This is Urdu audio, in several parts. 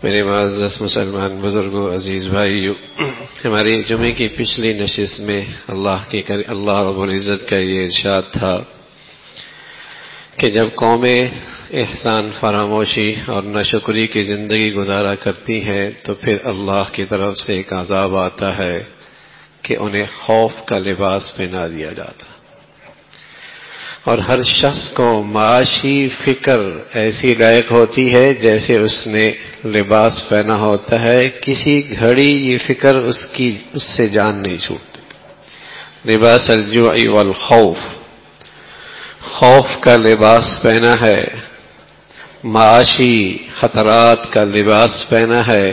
میرے معزز مسلمان بزرگوں، عزیز بھائیوں، ہماری جمعے کی پچھلی نشست میں اللہ رب العزت کا یہ ارشاد تھا کہ جب قومیں احسان فراموشی اور ناشکری کی زندگی گزارا کرتی ہیں تو پھر اللہ کی طرف سے ایک عذاب آتا ہے کہ انہیں خوف کا لباس پہنا دیا جاتا، اور ہر شخص کو معاشی فکر ایسی لائق ہوتی ہے جیسے اس نے لباس پہنا ہوتا ہے، کسی گھڑی یہ فکر اس سے جان نہیں چھوٹتی۔ لباس الجوع والخوف، خوف کا لباس پہنا ہے، معاشی خطرات کا لباس پہنا ہے۔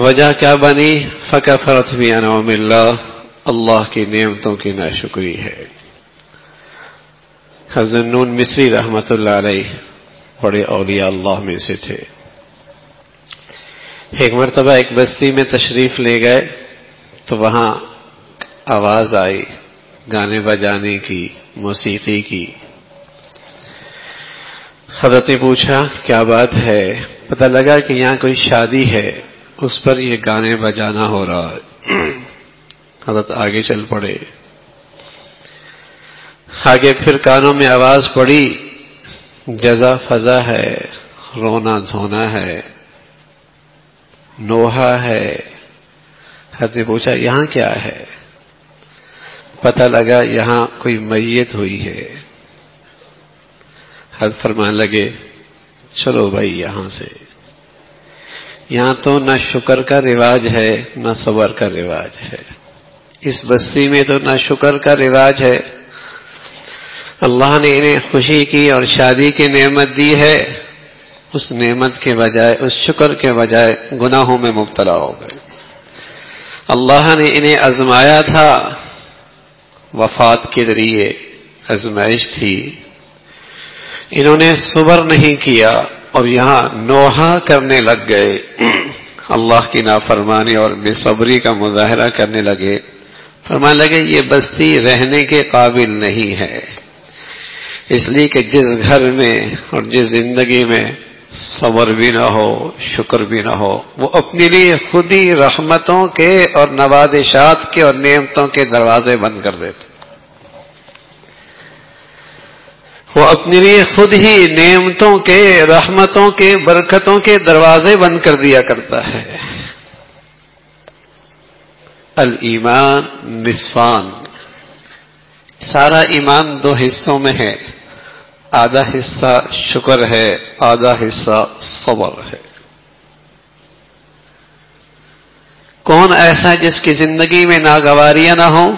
وجہ کیا بنی؟ فکفرت بانعم اللہ، اللہ کی نعمتوں کی ناشکری ہے۔ حضرت نون مصری رحمت اللہ علیہ بڑے اولیاء اللہ میں سے تھے۔ ایک مرتبہ ایک بستی میں تشریف لے گئے تو وہاں آواز آئی گانے بجانے کی، موسیقی کی۔ حضرت نے پوچھا کیا بات ہے؟ پتہ لگا کہ یہاں کوئی شادی ہے، اس پر یہ گانے بجانا ہو رہا ہے۔ حضرت آگے چل پڑے، آگے پھر کانوں میں آواز پڑی جزا فضا ہے، رونا دھونا ہے، نوحہ ہے۔ حضرت نے پوچھا یہاں کیا ہے؟ پتہ لگا یہاں کوئی میت ہوئی ہے۔ حضرت فرمانے لگے چلو بھائی یہاں سے، یہاں تو نہ شکر کا رواج ہے نہ صبر کا رواج ہے، اس بستی میں تو نہ شکر کا رواج ہے۔ اللہ نے انہیں خوشی کی اور شادی کی نعمت دی ہے، اس نعمت کے بجائے، اس شکر کے بجائے گناہوں میں مبتلا ہو گئے۔ اللہ نے انہیں آزمایا تھا، وفات کے ذریعے آزمائش تھی، انہوں نے صبر نہیں کیا اور یہاں نوحہ کرنے لگ گئے، اللہ کی نافرمانی اور بے صبری کا مظاہرہ کرنے لگے۔ فرمانے لگے یہ بستی رہنے کے قابل نہیں ہے، اس لیے کہ جس گھر میں اور جس زندگی میں صبر بھی نہ ہو، شکر بھی نہ ہو، وہ اپنے لیے خود ہی رحمتوں کے اور نوازشات کے اور نعمتوں کے دروازے بند کر دیتے، وہ اپنے لیے خود ہی نعمتوں کے، رحمتوں کے، برکتوں کے دروازے بند کر دیا کرتا ہے۔ الایمان نصفان، سارا ایمان دو حصوں میں ہے، آدھا حصہ شکر ہے، آدھا حصہ صبر ہے۔ کون ایسا ہے جس کی زندگی میں ناگواریاں نہ ہوں؟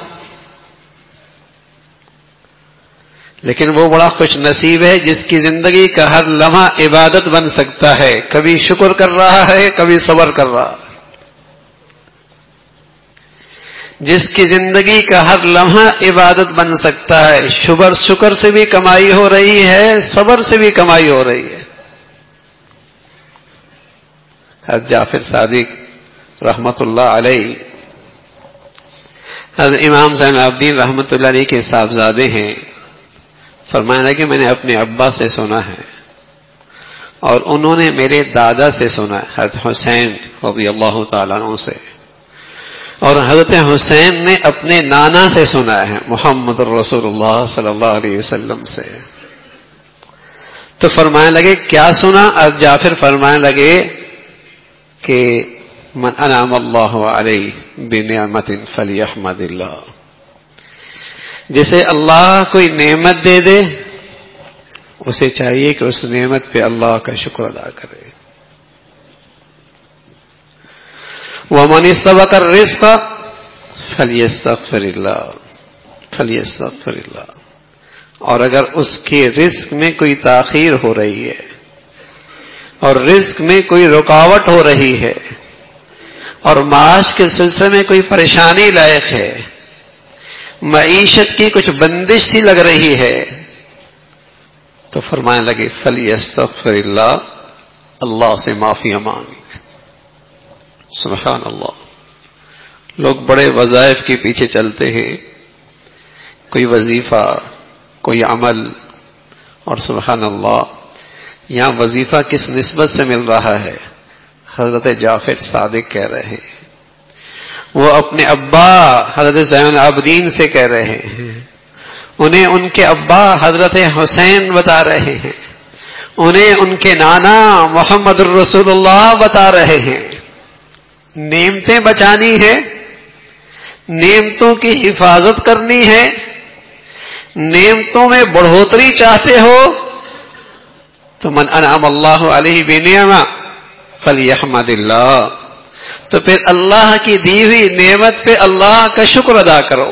لیکن وہ بڑا خوش نصیب ہے جس کی زندگی کا ہر لمحہ عبادت بن سکتا ہے، کبھی شکر کر رہا ہے، کبھی صبر کر رہا ہے۔ جس کی زندگی کا ہر لمحہ عبادت بن سکتا ہے، شکر سے بھی کمائی ہو رہی ہے، صبر سے بھی کمائی ہو رہی ہے۔ حضرت جعفر صادق رحمت اللہ علیہ، حضرت امام زین العابدین رحمت اللہ علیہ کے صاحبزادے ہیں، فرمایا کہ میں نے اپنے ابا سے سنا ہے اور انہوں نے میرے دادا سے سنا ہے، حضرت حسین رضی اللہ تعالیٰ عنہ سے، اور حضرت حسین نے اپنے نانا سے سنا ہے محمد رسول اللہ صلی اللہ علیہ وسلم سے۔ تو فرمانے لگے کیا سنا؟ حضرت جعفر فرمانے لگے کہ من انعم اللہ علیہ بنعمت فلیحمد اللہ، جسے اللہ کوئی نعمت دے دے اسے چاہیے کہ اس نعمت پہ اللہ کا شکر ادا کرے۔ وَمَنِ اسْتَبَقَ الرِّزْقَ فَلْيَسْتَغْفِرِ اللَّهِ، اور اگر اس کے رزق میں کوئی تاخیر ہو رہی ہے اور رزق میں کوئی رکاوٹ ہو رہی ہے اور معاش کے سلسلے میں کوئی پریشانی لائق ہے، معیشت کی کچھ بندش سی لگ رہی ہے، تو فرمانے لگے فَلْيَسْتَغْفِرِ اللَّهِ، اللہ سے معافی مانگے۔ سبحان اللہ، لوگ بڑے وظائف کے پیچھے چلتے ہیں، کوئی وظیفہ، کوئی عمل، اور سبحان اللہ یہاں وظیفہ کس نسبت سے مل رہا ہے؟ حضرت جعفر صادق کہہ رہے ہیں، وہ اپنے ابا حضرت زین العابدین سے کہہ رہے ہیں، انہیں ان کے ابا حضرت حسین بتا رہے ہیں، انہیں ان کے نانا محمد الرسول اللہ بتا رہے ہیں۔ نعمتیں بچانی ہے، نعمتوں کی حفاظت کرنی ہے، نعمتوں میں بڑھوتری چاہتے ہو تو من انعم اللہ علیہ بنعمہ فلیحمد اللہ، تو پھر اللہ کی دی ہوئی نعمت پہ اللہ کا شکر ادا کرو۔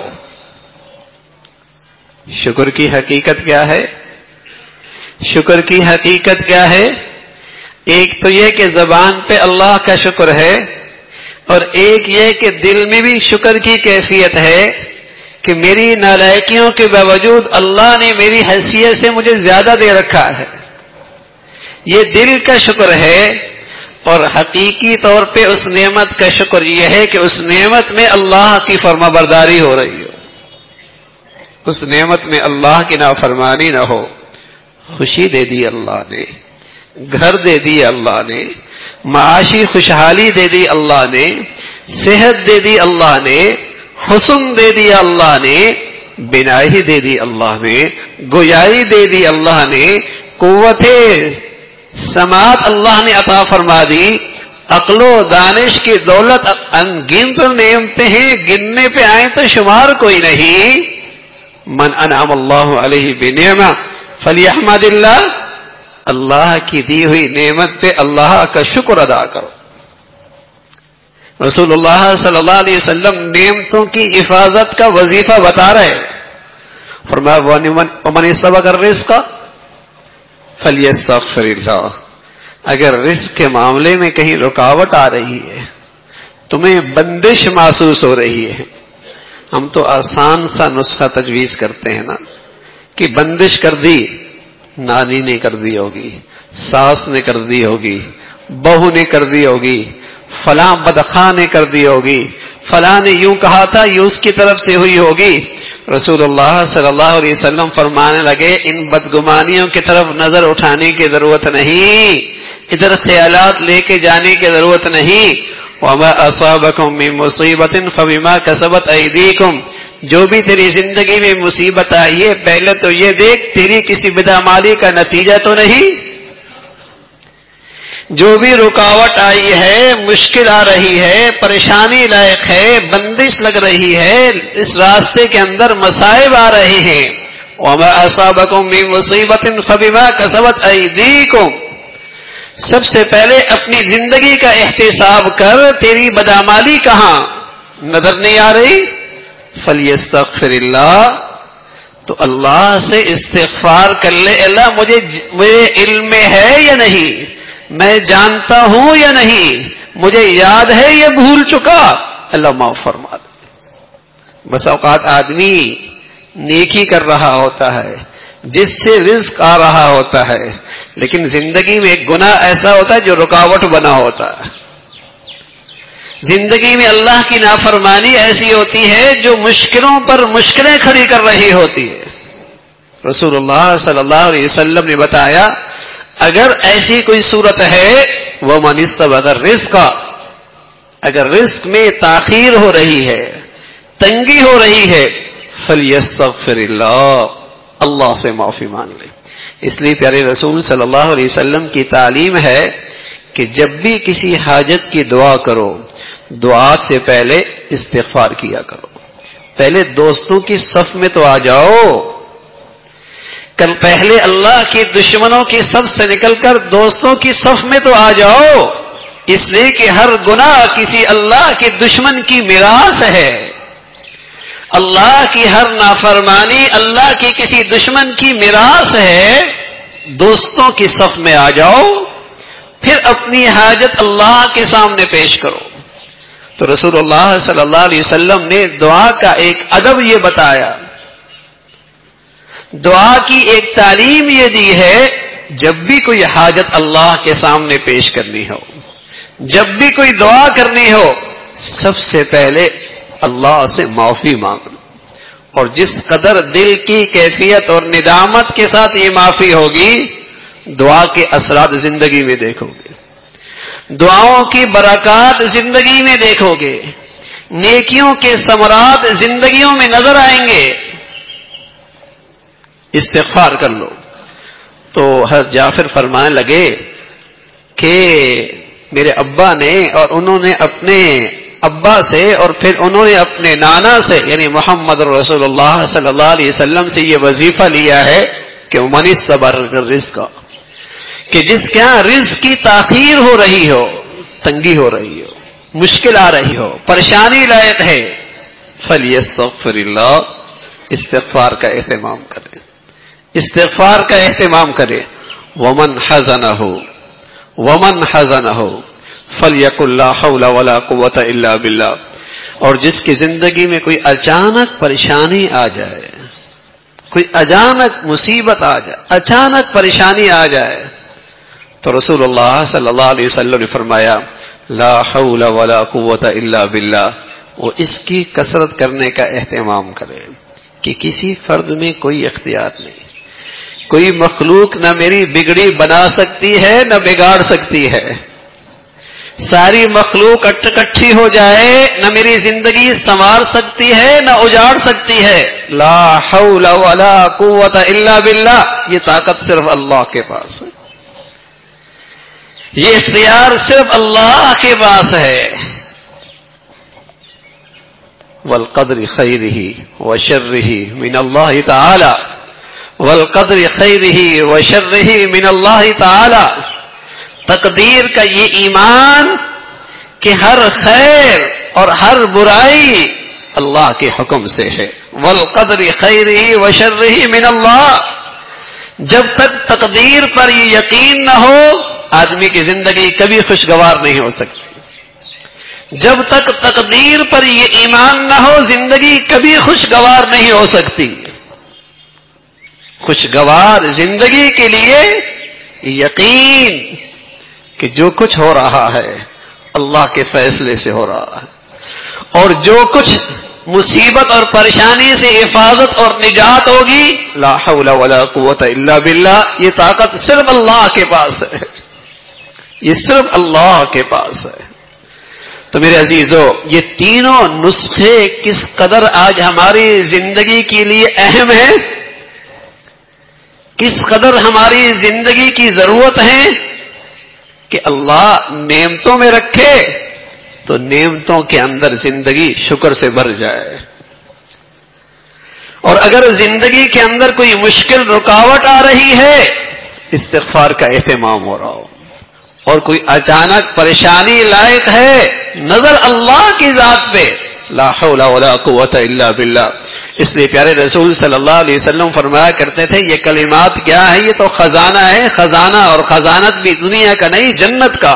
شکر کی حقیقت کیا ہے؟ شکر کی حقیقت کیا ہے؟ ایک تو یہ کہ زبان پہ اللہ کا شکر ہے، اور ایک یہ کہ دل میں بھی شکر کی کیفیت ہے کہ میری نالائکیوں کے باوجود اللہ نے میری حیثیت سے مجھے زیادہ دے رکھا ہے، یہ دل کا شکر ہے۔ اور حقیقی طور پہ اس نعمت کا شکر یہ ہے کہ اس نعمت میں اللہ کی فرما برداری ہو رہی ہو، اس نعمت میں اللہ کی نافرمانی نہ ہو۔ خوشی دے دی اللہ نے، گھر دے دی اللہ نے، معاشی خوشحالی دے دی اللہ نے، صحت دے دی اللہ نے، حسن دے دیا اللہ نے، بینائی دے دی اللہ نے، گویائی دے دی اللہ نے، قوت سماعت اللہ نے عطا فرما دی، عقل و دانش کی دولت انگنت نعمتیں ہیں، گننے پہ آئیں تو شمار کوئی نہیں۔ من انعم اللہ علیہ بنعمہ فلیحمد اللہ، اللہ کی دی ہوئی نعمت پہ اللہ کا شکر ادا کرو۔ رسول اللہ صلی اللہ علیہ وسلم نعمتوں کی حفاظت کا وظیفہ بتا رہے، فرمایا ومن استبق الرزق فلیستغفر اللہ، اگر رزق کے معاملے میں کہیں رکاوٹ آ رہی ہے، تمہیں بندش محسوس ہو رہی ہے، ہم تو آسان سا نسخہ تجویز کرتے ہیں نا کہ بندش کر دی، نانی نے کر دی ہوگی، ساس نے کر دی ہوگی، بہو نے کر دی ہوگی، فلاں بدخواہ نے کر دی ہوگی، فلاں نے یوں کہا تھا یہ اس کی طرف سے ہوئی ہوگی۔ رسول اللہ صلی اللہ علیہ وسلم فرمانے لگے ان بدگمانیوں کی طرف نظر اٹھانے کی ضرورت نہیں، ادھر خیالات لے کے جانے کی ضرورت نہیں۔ وَمَا أَصَابَكُم مِّن مُّصِيبَةٍ فَبِمَا كَسَبَتْ أَيْدِيكُم، جو بھی تیری زندگی میں مصیبت آئی ہے پہلے تو یہ دیکھ تیری کسی بدعمالی کا نتیجہ تو نہیں۔ جو بھی رکاوٹ آئی ہے، مشکل آ رہی ہے، پریشانی لائق ہے، بندش لگ رہی ہے، اس راستے کے اندر مصائب آ رہے ہیں، وَمَا أَصَابَكُم مِّن مُّصِيبَةٍ فَبِمَا كَسَبَتْ أَيْدِيكُم، سب سے پہلے اپنی زندگی کا احتساب کر، تیری بدعمالی کہاں نظر نہیں آ رہی؟ فَلْيَسْتَغْفِرِ اللَّهُ، تو اللہ سے استغفار کر لے، اللہ مجھے علم میں ہے یا نہیں، میں جانتا ہوں یا نہیں، مجھے یاد ہے یا بھول چکا، اللہ معاف فرما دے۔ بس اوقات آدمی نیکی کر رہا ہوتا ہے، جس سے رزق آ رہا ہوتا ہے، لیکن زندگی میں ایک گناہ ایسا ہوتا ہے جو رکاوٹ بنا ہوتا ہے، زندگی میں اللہ کی نافرمانی ایسی ہوتی ہے جو مشکلوں پر مشکلیں کھڑی کر رہی ہوتی ہے۔ رسول اللہ صلی اللہ علیہ وسلم نے بتایا اگر ایسی کوئی صورت ہے وَمَنِ اسْتَبَقَ الرِّزْقَ، اگر رزق میں تاخیر ہو رہی ہے، تنگی ہو رہی ہے، فَلْيَسْتَغْفِرِ اللَّهُ، اللہ سے معافی مانگ لے۔ اس لیے پیارے رسول صلی اللہ علیہ وسلم کی تعلیم ہے کہ جب بھی کسی حاجت کی دعا کرو، دعا سے پہلے استغفار کیا کرو، پہلے دوستوں کی صف میں تو آ جاؤ، کل پہلے اللہ کے دشمنوں کی صف سے نکل کر دوستوں کی صف میں تو آ جاؤ، اس لیے کہ ہر گناہ کسی اللہ کے دشمن کی میراث ہے، اللہ کی ہر نافرمانی اللہ کی کسی دشمن کی میراث ہے۔ دوستوں کی صف میں آ جاؤ، پھر اپنی حاجت اللہ کے سامنے پیش کرو۔ تو رسول اللہ صلی اللہ علیہ وسلم نے دعا کا ایک ادب یہ بتایا، دعا کی ایک تعلیم یہ دی ہے، جب بھی کوئی حاجت اللہ کے سامنے پیش کرنی ہو، جب بھی کوئی دعا کرنی ہو، سب سے پہلے اللہ سے معافی مانگ لو، اور جس قدر دل کی کیفیت اور ندامت کے ساتھ یہ معافی ہوگی، دعا کے اثرات زندگی میں دیکھو گے، دعاؤں کی برکات زندگی میں دیکھو گے، نیکیوں کے ثمرات زندگیوں میں نظر آئیں گے۔ استغفار کر لو۔ تو حضرت جعفر فرمانے لگے کہ میرے ابا نے اور انہوں نے اپنے ابا سے اور پھر انہوں نے اپنے نانا سے یعنی محمد رسول اللہ صلی اللہ علیہ وسلم سے یہ وظیفہ لیا ہے کہ من الصبر الرزق، کہ جس کے یہاں رزق کی تاخیر ہو رہی ہو، تنگی ہو رہی ہو، مشکل آ رہی ہو، پریشانی لائق ہے، فلیستغفر اللہ، استغفار کا اہتمام کرے، استغفار کا اہتمام کرے۔ ومن حزنہ فلیقل لا حول ولا قوۃ الا باللہ، اور جس کی زندگی میں کوئی اچانک پریشانی آ جائے، کوئی اچانک مصیبت آ جائے، اچانک پریشانی آ جائے، تو رسول اللہ صلی اللہ علیہ وسلم نے فرمایا لا حول ولا قوۃ الا باللہ، وہ اس کی کثرت کرنے کا اہتمام کرے کہ کسی فرد میں کوئی اختیار نہیں، کوئی مخلوق نہ میری بگڑی بنا سکتی ہے نہ بگاڑ سکتی ہے، ساری مخلوق اکٹھی ہو جائے نہ میری زندگی سنوار سکتی ہے نہ اجاڑ سکتی ہے۔ لا حول ولا قوۃ الا باللہ، یہ طاقت صرف اللہ کے پاس ہے، یہ اختیار صرف اللہ کے پاس ہے۔ والقدر خیرہ وشرہ من اللہ تعالی، والقدر خیرہ وشرہ من اللہ تعالی، تقدیر کا یہ ایمان کہ ہر خیر اور ہر برائی اللہ کے حکم سے ہے۔ والقدر خیرہ وشرہ من اللہ، جب تک تقدیر پر یہ یقین نہ ہو آدمی کی زندگی کبھی خوشگوار نہیں ہو سکتی، جب تک تقدیر پر یہ ایمان نہ ہو زندگی کبھی خوشگوار نہیں ہو سکتی۔ خوشگوار زندگی کے لیے یقین کہ جو کچھ ہو رہا ہے اللہ کے فیصلے سے ہو رہا ہے، اور جو کچھ مصیبت اور پریشانی سے حفاظت اور نجات ہوگی لا حول ولا قوۃ الا باللہ، یہ طاقت صرف اللہ کے پاس ہے، یہ صرف اللہ کے پاس ہے۔ تو میرے عزیزو، یہ تینوں نسخے کس قدر آج ہماری زندگی کے لیے اہم ہیں، کس قدر ہماری زندگی کی ضرورت ہے کہ اللہ نعمتوں میں رکھے تو نعمتوں کے اندر زندگی شکر سے بھر جائے، اور اگر زندگی کے اندر کوئی مشکل رکاوٹ آ رہی ہے استغفار کا اہتمام ہو رہا ہو، اور کوئی اچانک پریشانی لائق ہے نظر اللہ کی ذات پہ لا حول ولا قوۃ الا باللہ۔ اس لیے پیارے رسول صلی اللہ علیہ وسلم فرمایا کرتے تھے یہ کلمات کیا ہے، یہ تو خزانہ ہے، خزانہ، اور خزانت بھی دنیا کا نہیں جنت کا،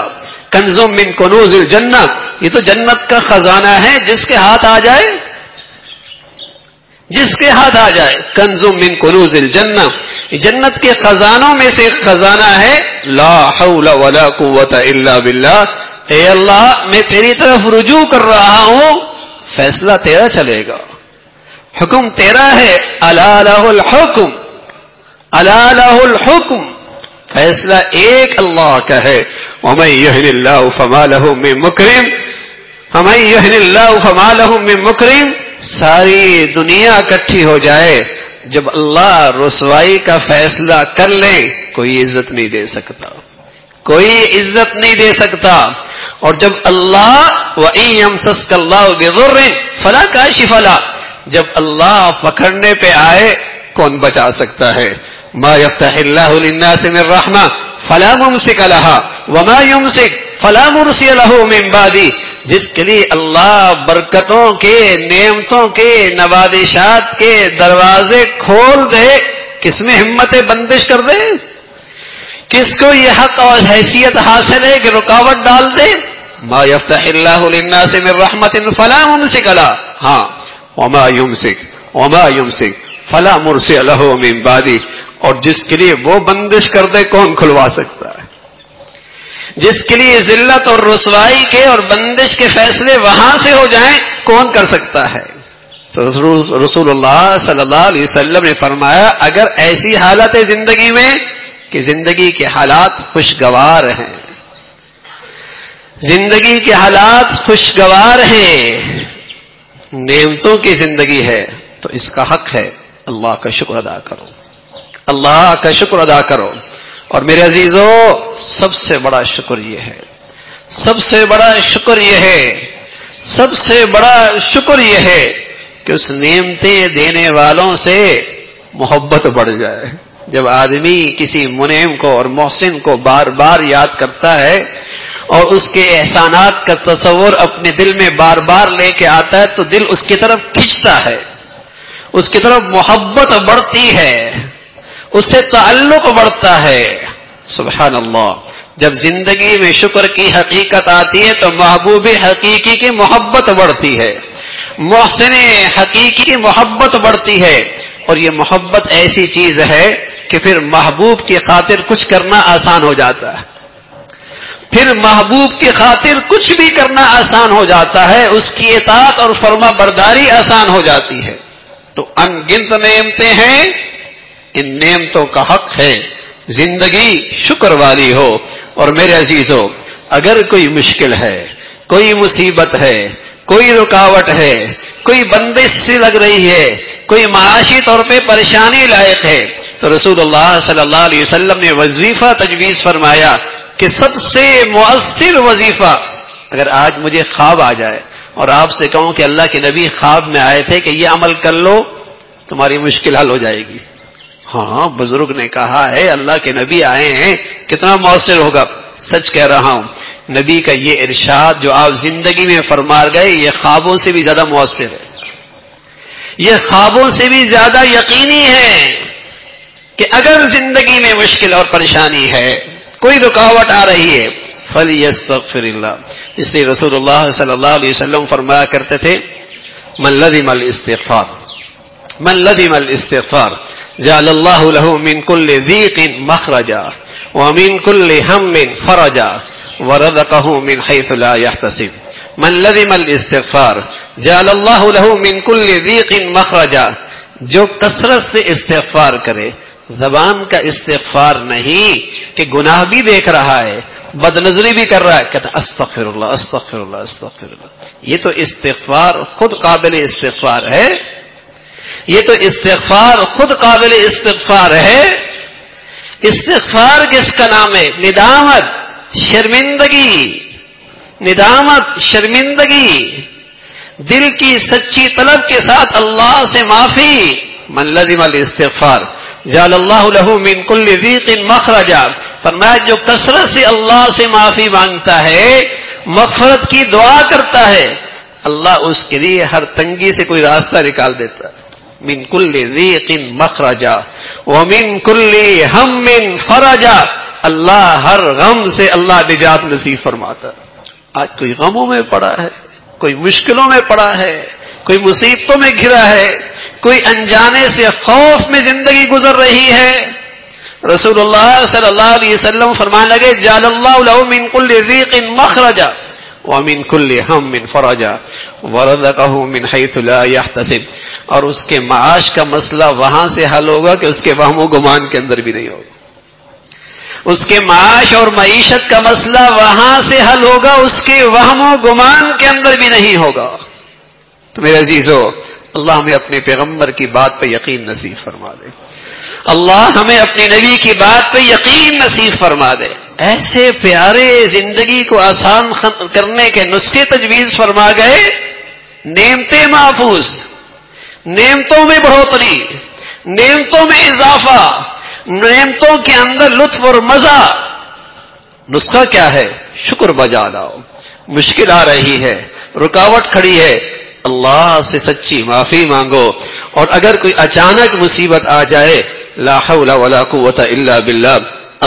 کنز من کنوز الجنہ، یہ تو جنت کا خزانہ ہے، جس کے ہاتھ آ جائے، جس کے ہاتھ آ جائے، کنز من کنوز الجنہ، جنت کے خزانوں میں سے ایک خزانہ ہے لا حول ولا قوۃ الا باللہ۔ اے اللہ میں تیری طرف رجوع کر رہا ہوں، فیصلہ تیرا چلے گا، حکم تیرا ہے، الا لہ الحکم، الا لہ الحکم، فیصلہ ایک اللہ کا ہے۔ ومن یہن اللہ فما لہ من مکرم، ومن یہن اللہ فما لہ من مکرم، ساری دنیا اکٹھی ہو جائے جب اللہ رسوائی کا فیصلہ کر لے کوئی عزت نہیں دے سکتا، کوئی عزت نہیں دے سکتا، اور جب اللہ وَإِن يَمْسَسْكَ اللَّهُ بِضُرٍّ فَلَا كَاشِفَ لَهُ، جب اللہ پکڑنے پہ آئے کون بچا سکتا ہے؟ مَا يَفْتَحِ اللَّهُ لِلنَّاسِ مِن رَحْمَةٍ فَلَا مُمْسِكَ لَهَا وَمَا يُمْسِكْ فَلَا مُرْسِلَ لَهُ مِن بَعْدِهِ، جس کے لیے اللہ برکتوں کے، نعمتوں کے، نوازشات کے دروازے کھول دے، کس میں ہمت بندش کر دے؟ کس کو یہ حق اور حیثیت حاصل ہے کہ رکاوٹ ڈال دے؟ ما یفتح اللہ للناس من رحمت فلا ممسک لها، ہاں وما یمسک فلا مرسل له من بعدہ، اور جس کے لیے وہ بندش کر دے کون کھلوا سکتا ہے؟ جس کے لیے ذلت اور رسوائی کے اور بندش کے فیصلے وہاں سے ہو جائیں کون کر سکتا ہے؟ تو رسول اللہ صلی اللہ علیہ وسلم نے فرمایا اگر ایسی حالت ہے زندگی میں کہ زندگی کے حالات خوشگوار ہیں، زندگی کے حالات خوشگوار ہیں، نعمتوں کی زندگی ہے، تو اس کا حق ہے اللہ کا شکر ادا کرو، اللہ کا شکر ادا کرو۔ اور میرے عزیزوں، سب سے بڑا شکر یہ ہے، سب سے بڑا شکر یہ ہے، سب سے بڑا شکر یہ ہے کہ اس نعمتیں دینے والوں سے محبت بڑھ جائے۔ جب آدمی کسی منعم کو اور محسن کو بار بار یاد کرتا ہے اور اس کے احسانات کا تصور اپنے دل میں بار بار لے کے آتا ہے تو دل اس کی طرف کھنچتا ہے، اس کی طرف محبت بڑھتی ہے، اس سے تعلق بڑھتا ہے۔ سبحان اللہ، جب زندگی میں شکر کی حقیقت آتی ہے تو محبوب حقیقی کی محبت بڑھتی ہے، محسن حقیقی کی محبت بڑھتی ہے، اور یہ محبت ایسی چیز ہے کہ پھر محبوب کی خاطر کچھ کرنا آسان ہو جاتا ہے، پھر محبوب کی خاطر کچھ بھی کرنا آسان ہو جاتا ہے، اس کی اطاعت اور فرما برداری آسان ہو جاتی ہے۔ تو ان گنت نعمتیں ہیں، ان نعمتوں کا حق ہے زندگی شکر والی ہو۔ اور میرے عزیزوں، اگر کوئی مشکل ہے، کوئی مصیبت ہے، کوئی رکاوٹ ہے، کوئی بندش سی لگ رہی ہے، کوئی معاشی طور پہ پریشانی لائق ہے، تو رسول اللہ صلی اللہ علیہ وسلم نے وظیفہ تجویز فرمایا کہ سب سے مؤثر وظیفہ، اگر آج مجھے خواب آ جائے اور آپ سے کہوں کہ اللہ کے نبی خواب میں آئے تھے کہ یہ عمل کر لو تمہاری مشکل حل ہو جائے گی۔ ہاں، بزرگ نے کہا ہے اللہ کے نبی آئے ہیں، کتنا مؤثر ہوگا۔ سچ کہہ رہا ہوں، نبی کا یہ ارشاد جو آپ زندگی میں فرما گئے یہ خوابوں سے بھی زیادہ مؤثر ہے، یہ خوابوں سے بھی زیادہ یقینی ہے کہ اگر زندگی میں مشکل اور پریشانی ہے، کوئی رکاوٹ آ رہی ہے، فَلْيَسْتَغْفِرِ اللَّهِ، اس لیے رسول اللہ صلی اللہ علیہ وسلم فرمایا کرتے تھے من لزم الاستغفار، من لزم الاستغفار جعل اللہ له من كل ضيق مخرجا ومن كل هم فرجا ورزقه من حيث لا يحتسب۔ من لزم الاستغفار جعل اللہ له من كل ضيق مخرجا، جو کثرت سے استغفار کرے، زبان کا استغفار نہیں کہ گناہ بھی دیکھ رہا ہے، بد نظری بھی کر رہا ہے، کہتا استغفر اللہ استغفر اللہ استغفر اللہ، یہ تو استغفار خود قابل استغفار ہے، یہ تو استغفار خود قابل استغفار ہے۔ استغفار کس کا نام ہے؟ ندامت، شرمندگی، ندامت، شرمندگی، دل کی سچی طلب کے ساتھ اللہ سے معافی۔ من لزم الاستغفار جعل اللہ له من كل ضيق مخرجا، فرمایا جو کثرت سے اللہ سے معافی مانگتا ہے، مغفرت کی دعا کرتا ہے، اللہ اس کے لیے ہر تنگی سے کوئی راستہ نکال دیتا ہے۔ من كل ضيق مخرجا ومن كل هم فرجا، اللہ ہر غم سے اللہ نجات نصیب فرماتا ہے۔ آج کوئی غموں میں پڑا ہے، کوئی مشکلوں میں پڑا ہے، کوئی مصیبتوں میں گھرا ہے، کوئی انجانے سے خوف میں زندگی گزر رہی ہے، رسول اللہ صلی اللہ علیہ وسلم فرمانے لگے جعل اللہ له من كل ضيق مخرجا ومن كل هم فرجا ورزقه من حيث لا يحتسب، اور اس کے معاش کا مسئلہ وہاں سے حل ہوگا کہ اس کے وہم و گمان کے اندر بھی نہیں ہوگا، اس کے معاش اور معیشت کا مسئلہ وہاں سے حل ہوگا، اس کے وہم و گمان کے اندر بھی نہیں ہوگا۔ تو میرے عزیزو، اللہ ہمیں اپنے پیغمبر کی بات پہ یقین نصیب فرما دے، اللہ ہمیں اپنی نبی کی بات پہ یقین نصیب فرما دے، ایسے پیارے زندگی کو آسان کرنے کے نسخے تجویز فرما گئے، نعمتیں محفوظ، نعمتوں میں بڑھوتری، نعمتوں میں اضافہ، نعمتوں کے اندر لطف اور مزہ۔ نسخہ کیا ہے؟ شکر بجا لاؤ، مشکل آ رہی ہے، رکاوٹ کھڑی ہے، اللہ سے سچی معافی مانگو، اور اگر کوئی اچانک مصیبت آ جائے لا حول ولا قوت الا باللہ،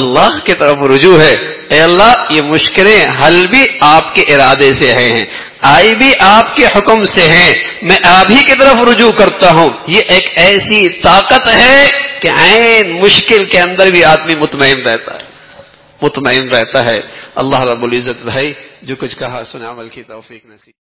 اللہ کی طرف رجوع ہے، اے اللہ یہ مشکلیں حل بھی آپ کے ارادے سے ہیں، آئی بھی آپ کے حکم سے ہیں، میں آپ ہی کی طرف رجوع کرتا ہوں۔ یہ ایک ایسی طاقت ہے کہ عین مشکل کے اندر بھی آدمی مطمئن رہتا ہے، مطمئن رہتا ہے۔ اللہ رب العزت بھائی جو کچھ کہا سنا عمل کی توفیق نصیب۔